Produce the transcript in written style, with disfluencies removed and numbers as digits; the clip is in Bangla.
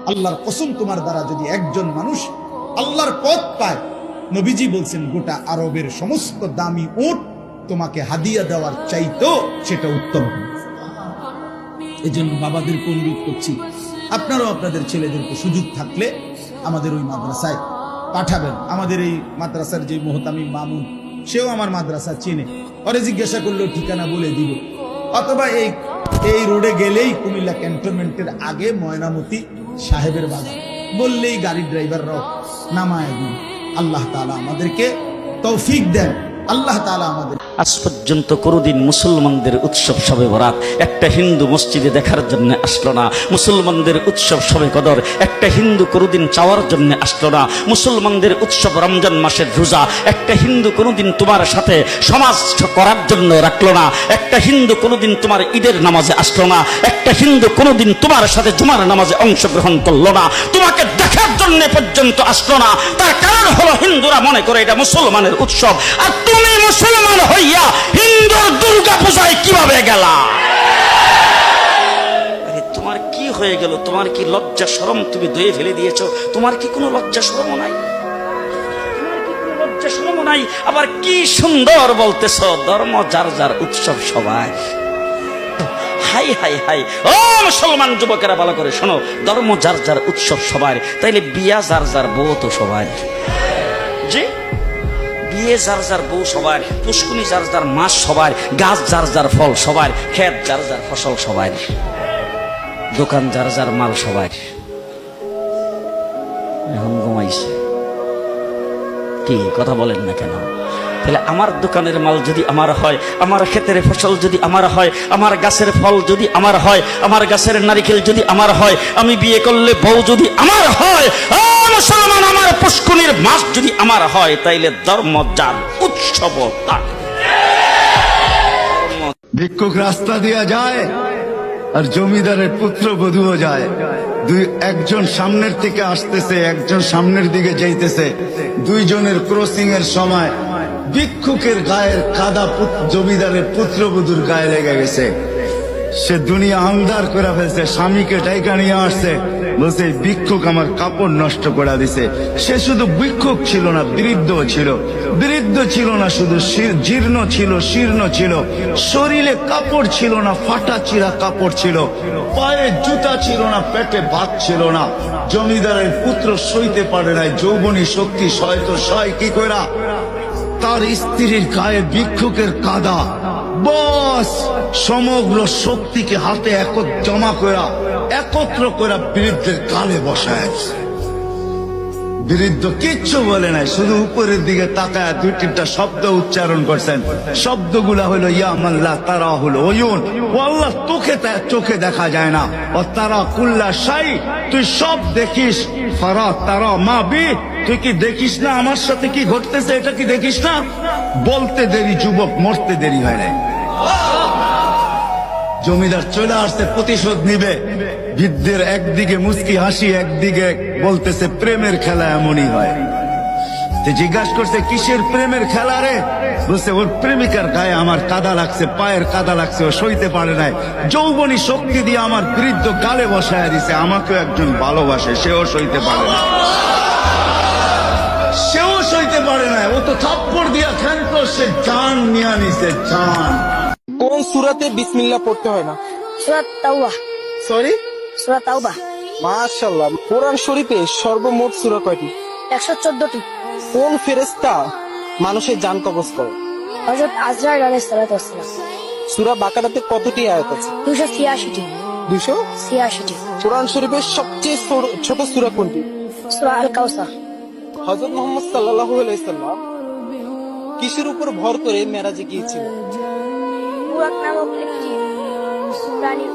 আল্লাহর কসম, তোমার দ্বারা যদি একজন মানুষ আল্লাহর পথ পায়, নবীজি বলছেন গোটা আরবের সমস্ত দামি উট তোমাকে হাদিয়া দেওয়ার চাইতো সেটা উত্তম হবে। এই জন্য বাবাদেরকে অনুরোধ করছি, আপনারাও আপনাদের ছেলেদেরকে সুযোগ থাকলে আমাদের ওই মাদ্রাসায় পাঠাবেন। আমাদের এই মাদ্রাসার যে মোহতামি মামুন, সেও আমার মাদ্রাসা চেনে, ওরে জিজ্ঞাসা করলেও ঠিকানা বলে দিবে। অথবা এই রোডে গেলেই কুমিল্লা ক্যান্টনমেন্টের আগে ময়নামতি সাহেবের বাজার বললেই গাড়ির ড্রাইভাররাও নামায় দিন। আল্লাহ তাআলা আমাদেরকে তৌফিক দেন। আল্লাহ তাআলা আমাদের আজ পর্যন্ত কোনোদিন মুসলমানদের উৎসব শবে বরাত একটা হিন্দু মসজিদে দেখার জন্য আসলো না। মুসলমানদের উৎসব শবে কদর একটা হিন্দু কোনোদিন চাওয়ার জন্য আসলো না। মুসলমানদের উৎসব রমজান মাসের রোজা একটা হিন্দু কোনোদিন তোমার সাথে সমাজ করার জন্য রাখলো না। একটা হিন্দু কোনোদিন তোমার ঈদের নামাজে আসলো না। একটা হিন্দু কোনোদিন তোমার সাথে জুমার নামাজে অংশগ্রহণ করলো না। তোমাকে দেখার জন্য পর্যন্ত আসলো না। তার কারণ হলো হিন্দুরা মনে করে এটা মুসলমানের উৎসব, আর তুমি মুসলমান হইয়া হিন্দুর দুর্গা পূজায় কিভাবে গেলা? আরে তোমার কি হয়ে গেল? তোমার কি লজ্জা শরম তুমি ধুয়ে ফেলে দিয়েছো? তোমার কি কোনো লজ্জা শরম নাই? তোমার কি কোনো লজ্জা শরম নাই? আবার কি সুন্দর বলতেছ, ধর্ম যার যার উৎসব সবাই। হাই হাই হাই, ও মুসলমান যুবকেরা ভালো করে শোনো, ধর্ম যার যার উৎসব সবার, তাইলে বিয়া যার যার বউ তো সবাই। জি, বিয়ে যার যার বউ সবার, পুষ্কুনি যার যার মাস সবার, গাছ যার যার ফল সবার, ক্ষেত যার যার ফসল সবার, দোকান যার যার মাল সবার। এখন ঘুমাইছে কি কথা বলেন না কেন? তাহলে আমার দোকানের মাল যদি আমার হয়, আমার ক্ষেতের ফসল যদি আমার হয়, আমার গাছের ফল যদি আমার হয়, আমার গাছের নারিকেল যদি আমার হয়, আমি বিয়ে করলে বউ যদি আমার হয়, মুসলমান আমার পুষ্কুনির মাস যদি আমার হয়, তাইলে ধর্ম যার উৎসব তার। ভিক্ষুক রাস্তা দিয়া যায় আর জমিদারের পুত্র বধূও যায়। একজন সামনের থেকে আসতেছে, একজন সামনের দিকে যাইতেছে, দুইজনের ক্রসিং এর সময় ভিক্ষুকের গায়ের কাদা জমিদারের পুত্রবধূর গায়ে লেগে গেছে। সে দুনিয়া আন্ধার করে ফেলছে, স্বামীকে ডাইকা নিয়ে আসছে, বলছে ভিক্ষুক আমার কাপড় নষ্ট করে দিছে। সে শুধু ভিক্ষুক ছিল না, বৃদ্ধ ছিল। বৃদ্ধ ছিল না শুধু, জীর্ণ ছিল, শীর্ণ ছিল, শরীরে কাপড় ছিল না, ফাটা চিরা কাপড় ছিল, পায়ে জুতা ছিল না, পেটে ভাত ছিল না। জমিদারের পুত্র সইতে পারে নাই, যৌবনী শক্তি সয় তো সয় কি কইরা তার স্ত্রীর গায়ে ভিক্ষুকের কাদা, বস সমগ্র শক্তিকে হাতে জমা করা একত্র করা বৃদ্ধের কালে বসায়। বৃদ্ধ কিচ্ছু বলে নাই, শুধু উপরের দিকে তাকায় দুই তিনটা শব্দ উচ্চারণ করছেন। শব্দগুলা হলো ইয়া মাল্লাহ তারা হলো ওয়ুন, ও আল্লাহ চোখে দেখা যায় না, ও তারা কুল্লা শাই, তুই সব দেখিস, ফারা তারা মা বি, তুই কি দেখিস না আমার সাথে কি ঘটতেছে, এটা কি দেখিস না? বলতে দেরি যুবক, মরতে দেরি হয় নাই। জমিদার চলে আসছে, প্রতিশোধ নিবে। বৃদ্ধের একদিকে মুস্কি হাসি, একদিকে বলতেছে প্রেমের খেলা এমনই হয়। জিজ্ঞাসা করছে কিসের প্রেমের খেলা রে? বলছে ওর প্রেমিকার গায়ে আমার কাদা লাগছে, পায়ের কাদা লাগছে, ও সইতে পারে নাই, যৌবনী শক্তি দিয়ে আমার বৃদ্ধ গালে বসায় দিছে। আমাকেও একজন ভালোবাসে, সেও সইতে পারে না, সেও সইতে পারে না, ও তো থাপ্পড় দিয়া ক্ষান্ত, সে জান নিয়ে নিছে জান। কোন সূরাতে বিসমিল্লাহ পড়তে হয় না? সূরা তাওবা। সরি, সূরা তাওবা। মাশাআল্লাহ। কোরআন শরীফে সর্বমোট সূরা কয়টি? 114টি। কোন ফেরেশতা মানুষের জান কবজ করে? হযরত আজরাইল আলাইহিস সালাতু ওয়াস সালাম। সূরা বাকারাতে কতটি আয়াত আছে? 286টি। 286টি। কোরআন শরীফের সবচেয়ে ছোট সূরা কোনটি? সূরা আল কাউসার। হযরত মুহাম্মদ সাল্লাল্লাহু আলাইহি সাল্লাম কিসের উপর ভর করে মেরাজে গিয়েছিলেন? বুরাক নামক একটি প্রাণীর